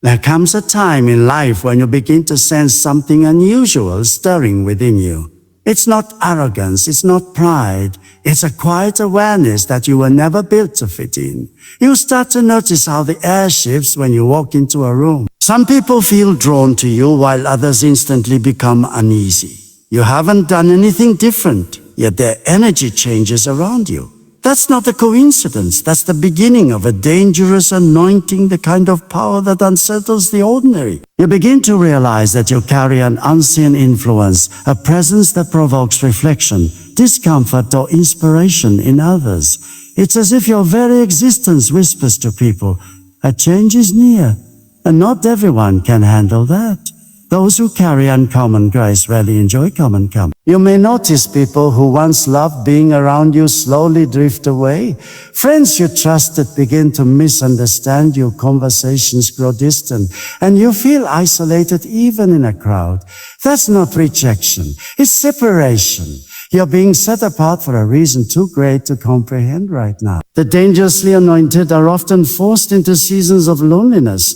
There comes a time in life when you begin to sense something unusual stirring within you. It's not arrogance, it's not pride, it's a quiet awareness that you were never built to fit in. You start to notice how the air shifts when you walk into a room. Some people feel drawn to you while others instantly become uneasy. You haven't done anything different, yet their energy changes around you. That's not a coincidence. That's the beginning of a dangerous anointing, the kind of power that unsettles the ordinary. You begin to realize that you carry an unseen influence, a presence that provokes reflection, discomfort, or inspiration in others. It's as if your very existence whispers to people, a change is near, and not everyone can handle that. Those who carry uncommon grace rarely enjoy common company. You may notice people who once loved being around you slowly drift away. Friends you trusted begin to misunderstand you, conversations grow distant, and you feel isolated even in a crowd. That's not rejection, it's separation. You're being set apart for a reason too great to comprehend right now. The dangerously anointed are often forced into seasons of loneliness,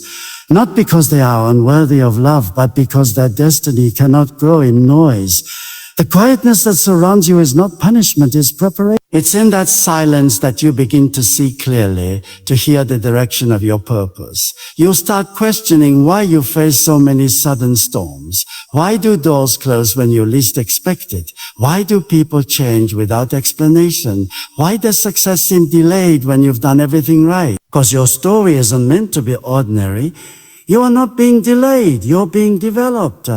not because they are unworthy of love, but because their destiny cannot grow in noise. The quietness that surrounds you is not punishment, it's preparation. It's in that silence that you begin to see clearly, to hear the direction of your purpose. You start questioning why you face so many sudden storms. Why do doors close when you least expect it? Why do people change without explanation? Why does success seem delayed when you've done everything right? Because your story isn't meant to be ordinary. You are not being delayed, you're being developed.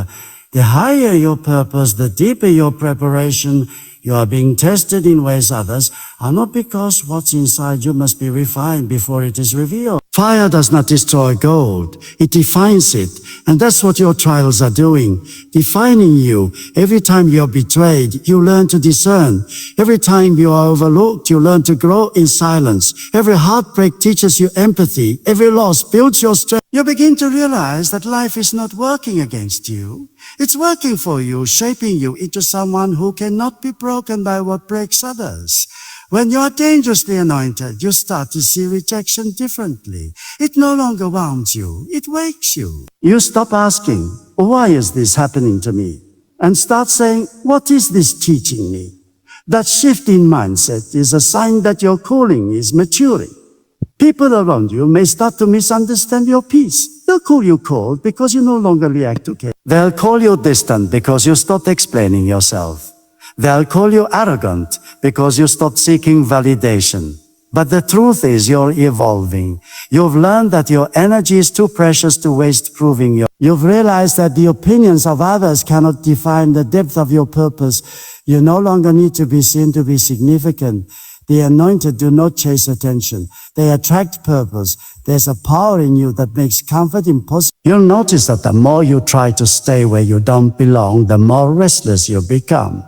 The higher your purpose, the deeper your preparation, you are being tested in ways others are not, because what's inside you must be refined before it is revealed. Fire does not destroy gold, it defines it. And that's what your trials are doing, defining you. Every time you're betrayed, you learn to discern. Every time you are overlooked, you learn to grow in silence. Every heartbreak teaches you empathy. Every loss builds your strength. You begin to realize that life is not working against you. It's working for you, shaping you into someone who cannot be broken by what breaks others. When you are dangerously anointed, you start to see rejection differently. It no longer wounds you, it wakes you. You stop asking, why is this happening to me? And start saying, what is this teaching me? That shift in mindset is a sign that your calling is maturing. People around you may start to misunderstand your peace. They'll call you cold because you no longer react to care. They'll call you distant because you stopped explaining yourself. They'll call you arrogant because you stopped seeking validation. But the truth is you're evolving. You've learned that your energy is too precious to waste proving You've realized that the opinions of others cannot define the depth of your purpose. You no longer need to be seen to be significant. The anointed do not chase attention. They attract purpose. There's a power in you that makes comfort impossible. You'll notice that the more you try to stay where you don't belong, the more restless you become.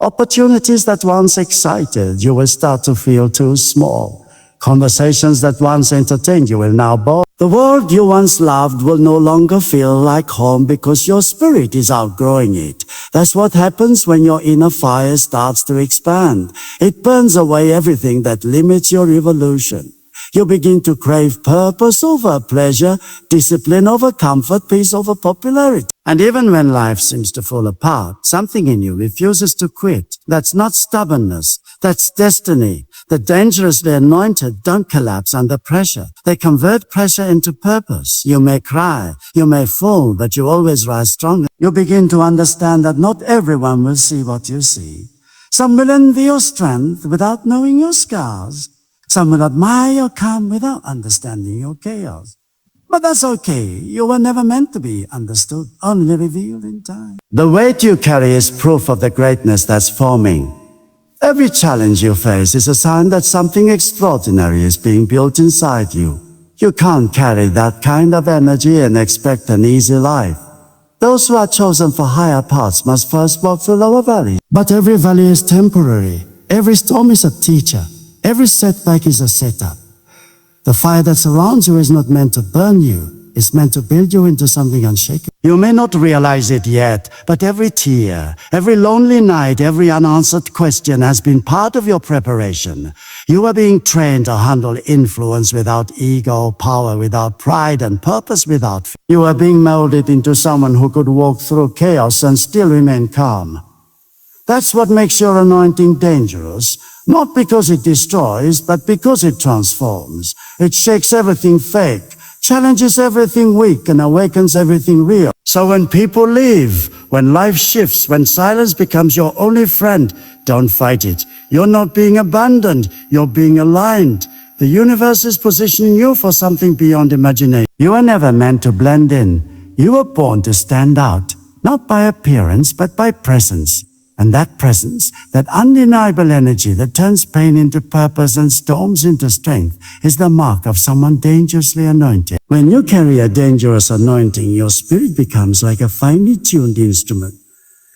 Opportunities that once excited you will start to feel too small. Conversations that once entertained you will now bore. The world you once loved will no longer feel like home because your spirit is outgrowing it. That's what happens when your inner fire starts to expand. It burns away everything that limits your evolution. You begin to crave purpose over pleasure, discipline over comfort, peace over popularity. And even when life seems to fall apart, something in you refuses to quit. That's not stubbornness, that's destiny. The dangerously anointed don't collapse under pressure. They convert pressure into purpose. You may cry, you may fall, but you always rise stronger. You begin to understand that not everyone will see what you see. Some will envy your strength without knowing your scars. Some will admire your calm without understanding your chaos. But that's okay. You were never meant to be understood, only revealed in time. The weight you carry is proof of the greatness that's forming. Every challenge you face is a sign that something extraordinary is being built inside you. You can't carry that kind of energy and expect an easy life. Those who are chosen for higher paths must first walk through lower valleys. But every valley is temporary. Every storm is a teacher. Every setback is a setup. The fire that surrounds you is not meant to burn you. is meant to build you into something unshakable. You may not realize it yet, but every tear, every lonely night, every unanswered question has been part of your preparation. You are being trained to handle influence without ego, power without pride, and purpose without fear. You are being molded into someone who could walk through chaos and still remain calm. That's what makes your anointing dangerous, not because it destroys, but because it transforms. It shakes everything fake, challenges everything weak, and awakens everything real. So when people leave, when life shifts, when silence becomes your only friend, don't fight it. You're not being abandoned, you're being aligned. The universe is positioning you for something beyond imagination. You were never meant to blend in. You were born to stand out, not by appearance, but by presence. And that presence, that undeniable energy that turns pain into purpose and storms into strength, is the mark of someone dangerously anointed. When you carry a dangerous anointing, your spirit becomes like a finely tuned instrument,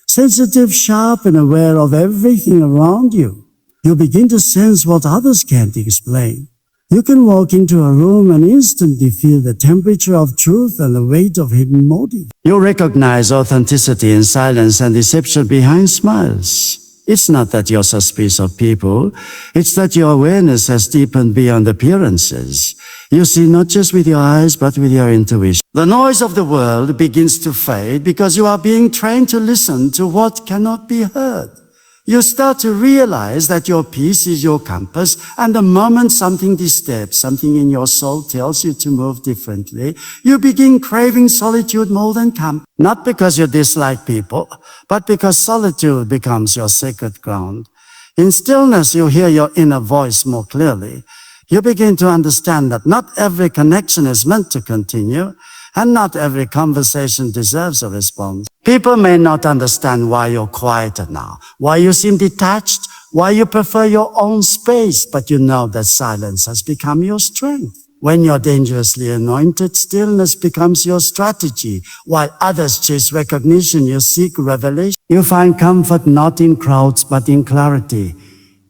sensitive, sharp, and aware of everything around you. You begin to sense what others can't explain. You can walk into a room and instantly feel the temperature of truth and the weight of hidden motive. You recognize authenticity in silence and deception behind smiles. It's not that you're suspicious of people, it's that your awareness has deepened beyond appearances. You see not just with your eyes, but with your intuition. The noise of the world begins to fade because you are being trained to listen to what cannot be heard. You start to realize that your peace is your compass, and the moment something disturbs, something in your soul tells you to move differently, you begin craving solitude more than company. Not because you dislike people, but because solitude becomes your sacred ground. In stillness, you hear your inner voice more clearly. You begin to understand that not every connection is meant to continue, and not every conversation deserves a response. People may not understand why you're quieter now, why you seem detached, why you prefer your own space, but you know that silence has become your strength. When you're dangerously anointed, stillness becomes your strategy. While others chase recognition, you seek revelation. You find comfort not in crowds, but in clarity.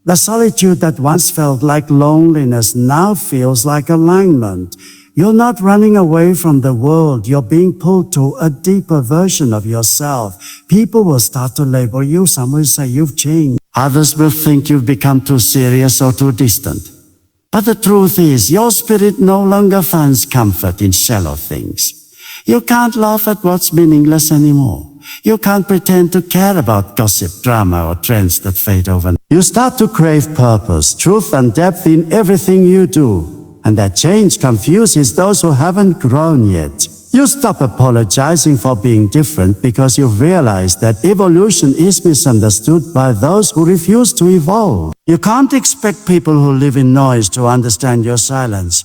The solitude that once felt like loneliness now feels like alignment. You're not running away from the world. You're being pulled to a deeper version of yourself. People will start to label you. Some will say you've changed. Others will think you've become too serious or too distant. But the truth is, your spirit no longer finds comfort in shallow things. You can't laugh at what's meaningless anymore. You can't pretend to care about gossip, drama, or trends that fade overnight. You start to crave purpose, truth, and depth in everything you do. And that change confuses those who haven't grown yet. You stop apologizing for being different because you've realized that evolution is misunderstood by those who refuse to evolve. You can't expect people who live in noise to understand your silence.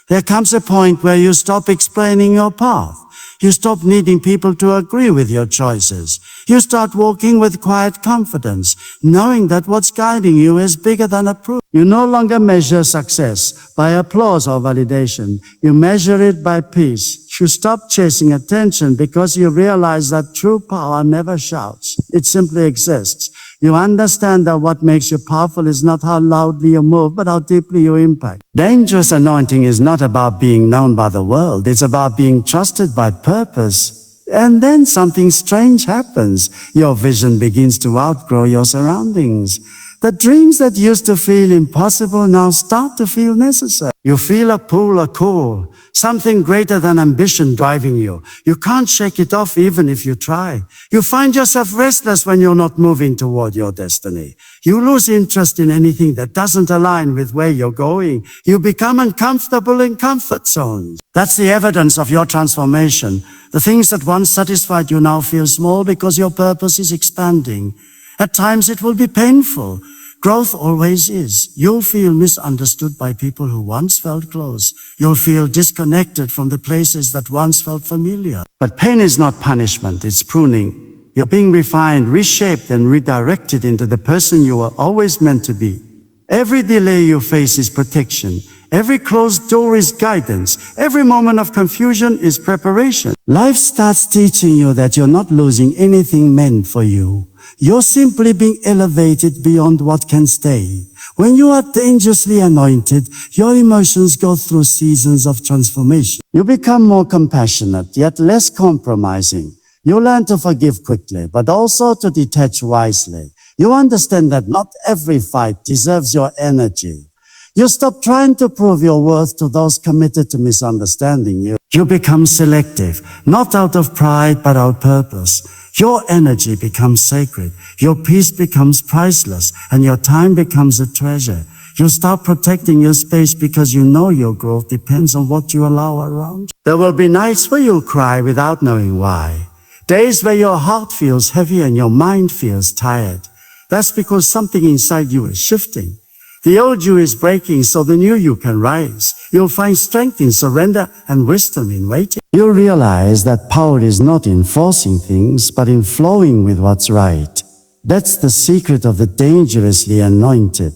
There comes a point where you stop explaining your path. You stop needing people to agree with your choices. You start walking with quiet confidence, knowing that what's guiding you is bigger than approval. You no longer measure success by applause or validation. You measure it by peace. You stop chasing attention because you realize that true power never shouts. It simply exists. You understand that what makes you powerful is not how loudly you move, but how deeply you impact. Dangerous anointing is not about being known by the world. It's about being trusted by purpose. And then something strange happens. Your vision begins to outgrow your surroundings. The dreams that used to feel impossible now start to feel necessary. You feel a pull, a call, something greater than ambition driving you. You can't shake it off even if you try. You find yourself restless when you're not moving toward your destiny. You lose interest in anything that doesn't align with where you're going. You become uncomfortable in comfort zones. That's the evidence of your transformation. The things that once satisfied you now feel small because your purpose is expanding. At times it will be painful. Growth always is. You'll feel misunderstood by people who once felt close. You'll feel disconnected from the places that once felt familiar. But pain is not punishment, it's pruning. You're being refined, reshaped, and redirected into the person you were always meant to be. Every delay you face is protection. Every closed door is guidance. Every moment of confusion is preparation. Life starts teaching you that you're not losing anything meant for you. You're simply being elevated beyond what can stay. When you are dangerously anointed, your emotions go through seasons of transformation. You become more compassionate, yet less compromising. You learn to forgive quickly, but also to detach wisely. You understand that not every fight deserves your energy. You stop trying to prove your worth to those committed to misunderstanding you. You become selective, not out of pride, but out of purpose. Your energy becomes sacred. Your peace becomes priceless, and your time becomes a treasure. You start protecting your space because you know your growth depends on what you allow around. There will be nights where you'll cry without knowing why. Days where your heart feels heavy and your mind feels tired. That's because something inside you is shifting. The old you is breaking so the new you can rise. You'll find strength in surrender and wisdom in waiting. You'll realize that power is not in forcing things, but in flowing with what's right. That's the secret of the dangerously anointed.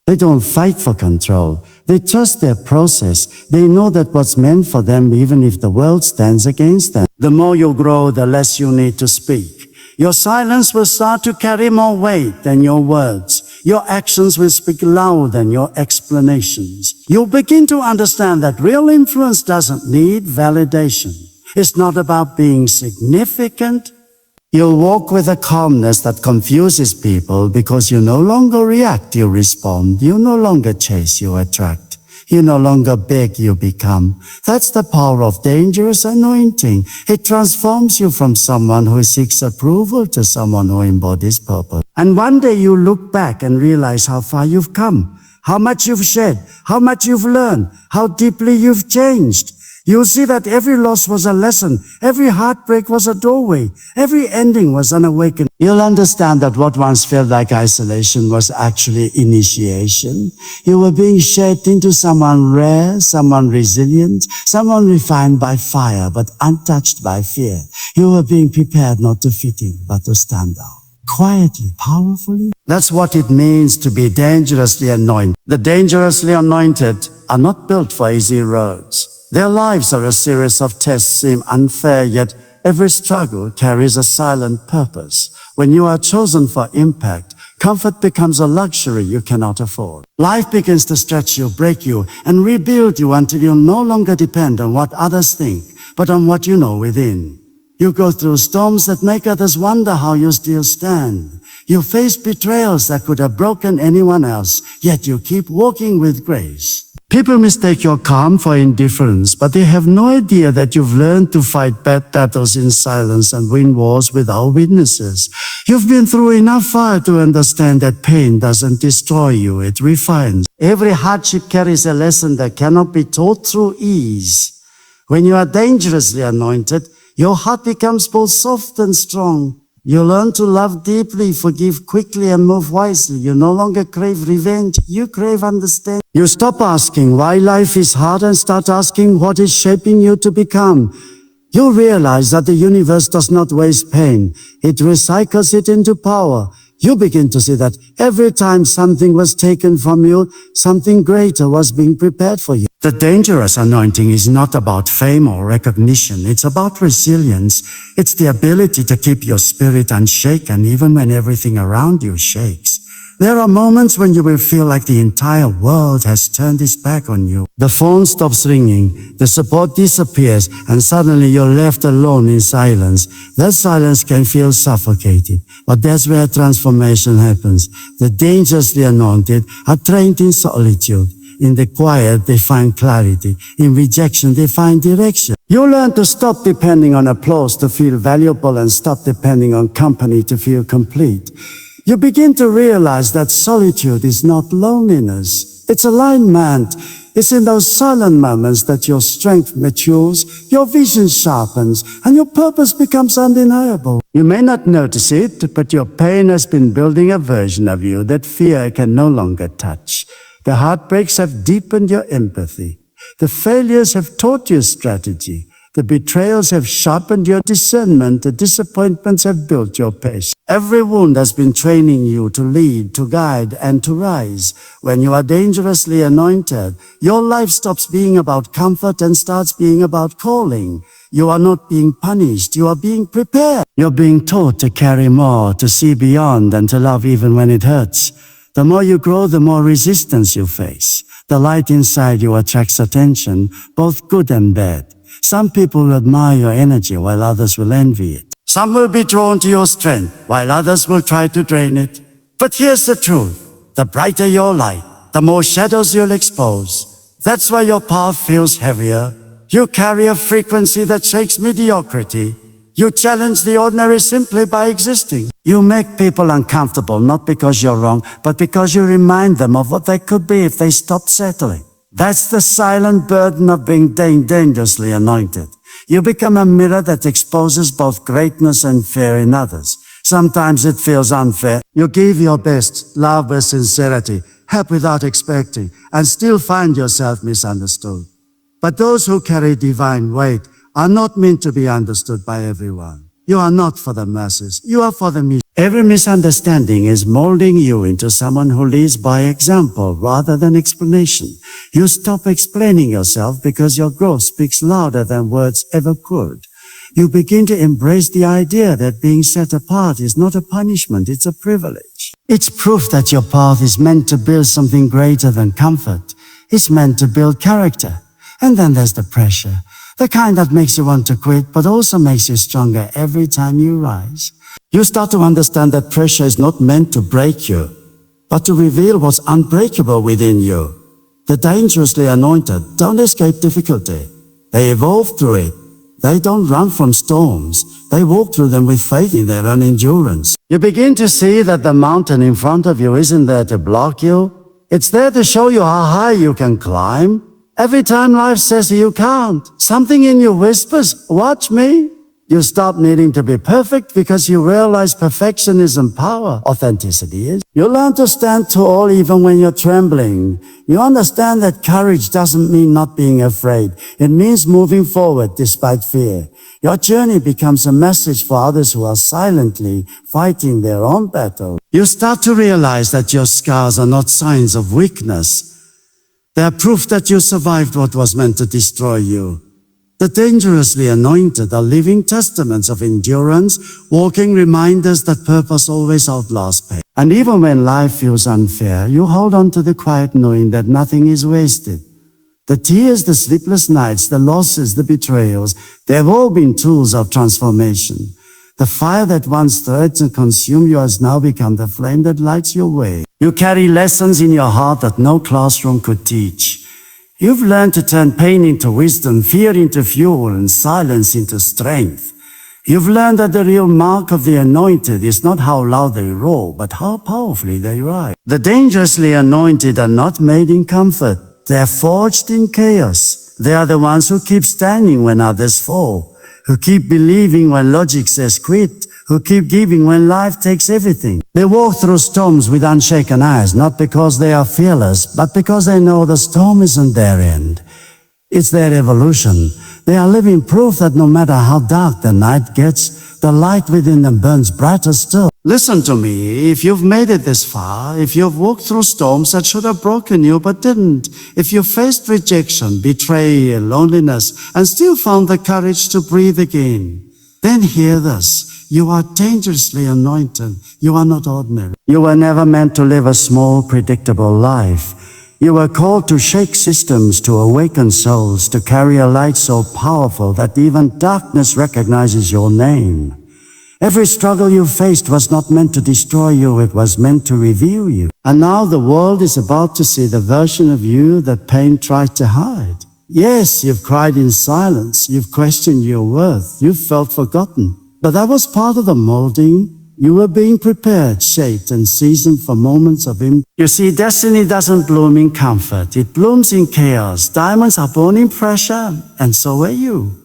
They don't fight for control. They trust their process. They know that what's meant for them, even if the world stands against them. The more you grow, the less you need to speak. Your silence will start to carry more weight than your words. Your actions will speak louder than your explanations. You'll begin to understand that real influence doesn't need validation. It's not about being significant. You'll walk with a calmness that confuses people because you no longer react, you respond. You no longer chase, you attract. You no longer beg, you become. That's the power of dangerous anointing. It transforms you from someone who seeks approval to someone who embodies purpose. And one day you look back and realize how far you've come, how much you've shed, how much you've learned, how deeply you've changed. You'll see that every loss was a lesson, every heartbreak was a doorway, every ending was an awakening. You'll understand that what once felt like isolation was actually initiation. You were being shaped into someone rare, someone resilient, someone refined by fire but untouched by fear. You were being prepared not to fit in, but to stand out. Quietly, powerfully. That's what it means to be dangerously anointed. The dangerously anointed are not built for easy roads. Their lives are a series of tests, seem unfair, yet every struggle carries a silent purpose. When you are chosen for impact, comfort becomes a luxury you cannot afford. Life begins to stretch you, break you, and rebuild you until you no longer depend on what others think, but on what you know within. You go through storms that make others wonder how you still stand. You face betrayals that could have broken anyone else, yet you keep walking with grace. People mistake your calm for indifference, but they have no idea that you've learned to fight bad battles in silence and win wars without witnesses. You've been through enough fire to understand that pain doesn't destroy you, it refines. Every hardship carries a lesson that cannot be taught through ease. When you are dangerously anointed, your heart becomes both soft and strong. You learn to love deeply, forgive quickly, and move wisely. You no longer crave revenge, you crave understanding. You stop asking why life is hard and start asking what is shaping you to become. You realize that the universe does not waste pain. It recycles it into power. You begin to see that every time something was taken from you, something greater was being prepared for you. The dangerous anointing is not about fame or recognition. It's about resilience. It's the ability to keep your spirit unshaken even when everything around you shakes. There are moments when you will feel like the entire world has turned its back on you. The phone stops ringing, the support disappears, and suddenly you're left alone in silence. That silence can feel suffocating, but that's where transformation happens. The dangerously anointed are trained in solitude. In the quiet, they find clarity. In rejection, they find direction. You learn to stop depending on applause to feel valuable and stop depending on company to feel complete. You begin to realize that solitude is not loneliness. It's alignment. It's in those silent moments that your strength matures, your vision sharpens, and your purpose becomes undeniable. You may not notice it, but your pain has been building a version of you that fear can no longer touch. The heartbreaks have deepened your empathy. The failures have taught you strategy. The betrayals have sharpened your discernment. The disappointments have built your patience. Every wound has been training you to lead, to guide, and to rise. When you are dangerously anointed, your life stops being about comfort and starts being about calling. You are not being punished. You are being prepared. You're being taught to carry more, to see beyond, and to love even when it hurts. The more you grow, the more resistance you face. The light inside you attracts attention, both good and bad. Some people will admire your energy while others will envy it. Some will be drawn to your strength while others will try to drain it. But here's the truth. The brighter your light, the more shadows you'll expose. That's why your path feels heavier. You carry a frequency that shakes mediocrity. You challenge the ordinary simply by existing. You make people uncomfortable not because you're wrong, but because you remind them of what they could be if they stopped settling. That's the silent burden of being dangerously anointed. You become a mirror that exposes both greatness and fear in others. Sometimes it feels unfair. You give your best, love with sincerity, help without expecting, and still find yourself misunderstood. But those who carry divine weight are not meant to be understood by everyone. You are not for the masses. You are for the millions. Every misunderstanding is molding you into someone who leads by example rather than explanation. You stop explaining yourself because your growth speaks louder than words ever could. You begin to embrace the idea that being set apart is not a punishment, it's a privilege. It's proof that your path is meant to build something greater than comfort. It's meant to build character. And then there's the pressure. The kind that makes you want to quit, but also makes you stronger every time you rise. You start to understand that pressure is not meant to break you, but to reveal what's unbreakable within you. The dangerously anointed don't escape difficulty. They evolve through it. They don't run from storms. They walk through them with faith in their own endurance. You begin to see that the mountain in front of you isn't there to block you. It's there to show you how high you can climb. Every time life says you can't, something in you whispers, watch me. You stop needing to be perfect because you realize perfection isn't power, authenticity is. You learn to stand tall even when you're trembling. You understand that courage doesn't mean not being afraid. It means moving forward despite fear. Your journey becomes a message for others who are silently fighting their own battle. You start to realize that your scars are not signs of weakness. They are proof that you survived what was meant to destroy you. The dangerously anointed are living testaments of endurance, walking reminders that purpose always outlasts pain. And even when life feels unfair, you hold on to the quiet knowing that nothing is wasted. The tears, the sleepless nights, the losses, the betrayals, they have all been tools of transformation. The fire that once threatened to consume you has now become the flame that lights your way. You carry lessons in your heart that no classroom could teach. You've learned to turn pain into wisdom, fear into fuel, and silence into strength. You've learned that the real mark of the anointed is not how loud they roar, but how powerfully they rise. The dangerously anointed are not made in comfort. They are forged in chaos. They are the ones who keep standing when others fall, who keep believing when logic says quit, who keep giving when life takes everything. They walk through storms with unshaken eyes, not because they are fearless, but because they know the storm isn't their end. It's their evolution. They are living proof that no matter how dark the night gets, the light within them burns brighter still. Listen to me, if you've made it this far, if you've walked through storms that should have broken you but didn't, if you faced rejection, betrayal, loneliness, and still found the courage to breathe again, then hear this. You are dangerously anointed. You are not ordinary. You were never meant to live a small, predictable life. You were called to shake systems, to awaken souls, to carry a light so powerful that even darkness recognizes your name. Every struggle you faced was not meant to destroy you, it was meant to reveal you. And now the world is about to see the version of you that pain tried to hide. Yes, you've cried in silence, you've questioned your worth, you've felt forgotten. But that was part of the molding. You were being prepared, shaped, and seasoned for moments of impact. You see, destiny doesn't bloom in comfort. It blooms in chaos. Diamonds are born in pressure, and so are you.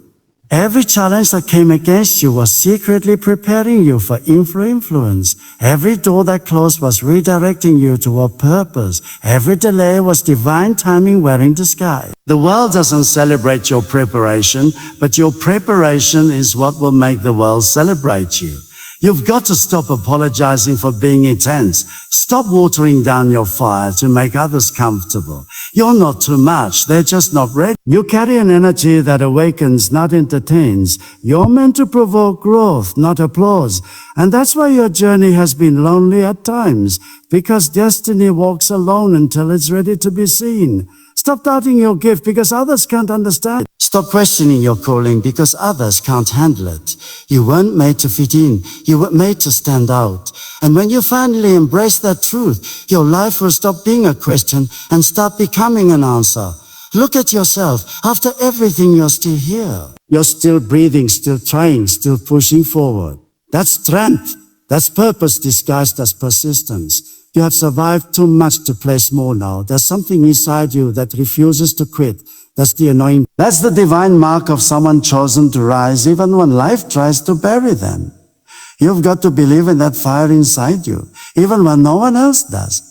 Every challenge that came against you was secretly preparing you for influence. Every door that closed was redirecting you to a purpose. Every delay was divine timing wearing disguise. The world doesn't celebrate your preparation, but your preparation is what will make the world celebrate you. You've got to stop apologizing for being intense. Stop watering down your fire to make others comfortable. You're not too much, they're just not ready. You carry an energy that awakens, not entertains. You're meant to provoke growth, not applause. And that's why your journey has been lonely at times, because destiny walks alone until it's ready to be seen. Stop doubting your gift because others can't understand. Stop questioning your calling because others can't handle it. You weren't made to fit in. You were made to stand out. And when you finally embrace that truth, your life will stop being a question and start becoming an answer. Look at yourself. After everything, you're still here. You're still breathing, still trying, still pushing forward. That's strength. That's purpose disguised as persistence. You have survived too much to play small now. There's something inside you that refuses to quit. That's the anointing. That's the divine mark of someone chosen to rise even when life tries to bury them. You've got to believe in that fire inside you, even when no one else does.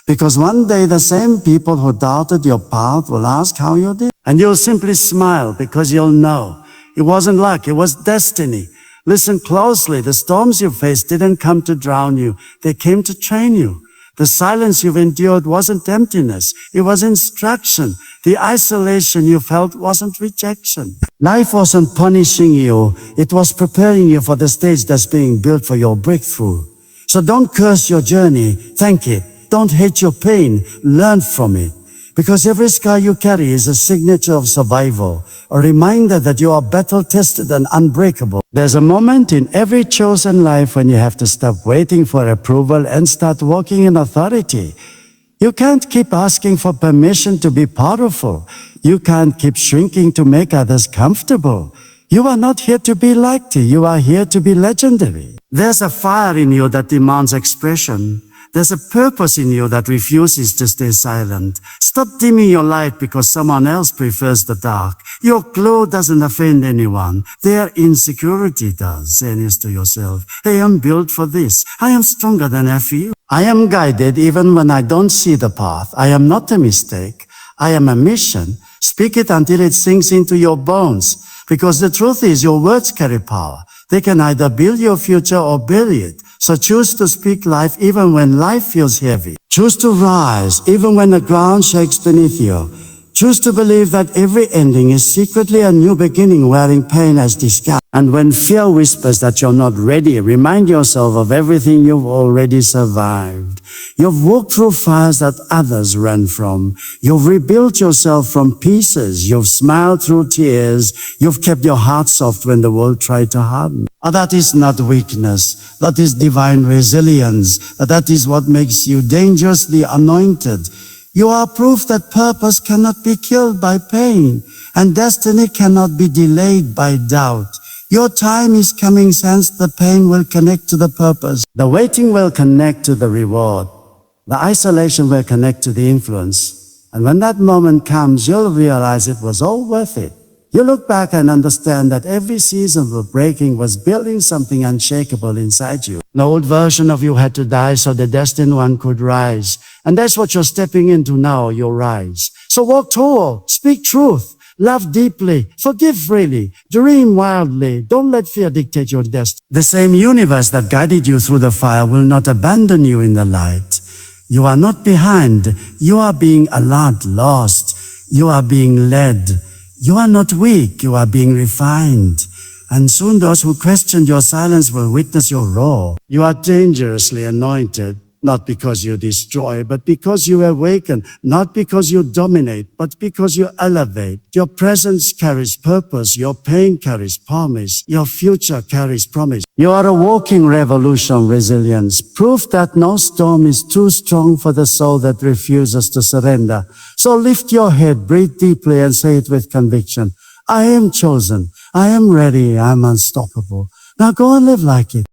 Because one day the same people who doubted your path will ask how you did. And you'll simply smile because you'll know. It wasn't luck, it was destiny. Listen closely. The storms you faced didn't come to drown you. They came to train you. The silence you've endured wasn't emptiness. It was instruction. The isolation you felt wasn't rejection. Life wasn't punishing you. It was preparing you for the stage that's being built for your breakthrough. So don't curse your journey. Thank it. Don't hate your pain. Learn from it. Because every scar you carry is a signature of survival, a reminder that you are battle-tested and unbreakable. There's a moment in every chosen life when you have to stop waiting for approval and start walking in authority. You can't keep asking for permission to be powerful. You can't keep shrinking to make others comfortable. You are not here to be liked. You are here to be legendary. There's a fire in you that demands expression. There's a purpose in you that refuses to stay silent. Stop dimming your light because someone else prefers the dark. Your glow doesn't offend anyone. Their insecurity does. Say this to yourself. I am built for this. I am stronger than I feel. I am guided even when I don't see the path. I am not a mistake. I am a mission. Speak it until it sinks into your bones. Because the truth is your words carry power. They can either build your future or bury it. So choose to speak life even when life feels heavy. Choose to rise even when the ground shakes beneath you. Choose to believe that every ending is secretly a new beginning wearing pain as disguise. And when fear whispers that you're not ready, remind yourself of everything you've already survived. You've walked through fires that others ran from. You've rebuilt yourself from pieces. You've smiled through tears. You've kept your heart soft when the world tried to harden. That is not weakness. That is divine resilience. That is what makes you dangerously anointed. You are proof that purpose cannot be killed by pain, and destiny cannot be delayed by doubt. Your time is coming, since the pain will connect to the purpose. The waiting will connect to the reward. The isolation will connect to the influence. And when that moment comes, you'll realize it was all worth it. You look back and understand that every season of breaking was building something unshakable inside you. The old version of you had to die so the destined one could rise. And that's what you're stepping into now, your rise. So walk tall, speak truth, love deeply, forgive freely, dream wildly. Don't let fear dictate your destiny. The same universe that guided you through the fire will not abandon you in the light. You are not behind. You are being allowed, lost. You are being led. You are not weak, you are being refined. And soon those who questioned your silence will witness your roar. You are dangerously anointed, not because you destroy, but because you awaken, not because you dominate, but because you elevate. Your presence carries purpose, your pain carries promise, your future carries promise. You are a walking revolution, resilience, proof that no storm is too strong for the soul that refuses to surrender. So lift your head, breathe deeply, and say it with conviction. I am chosen, I am ready, I am unstoppable. Now go and live like it.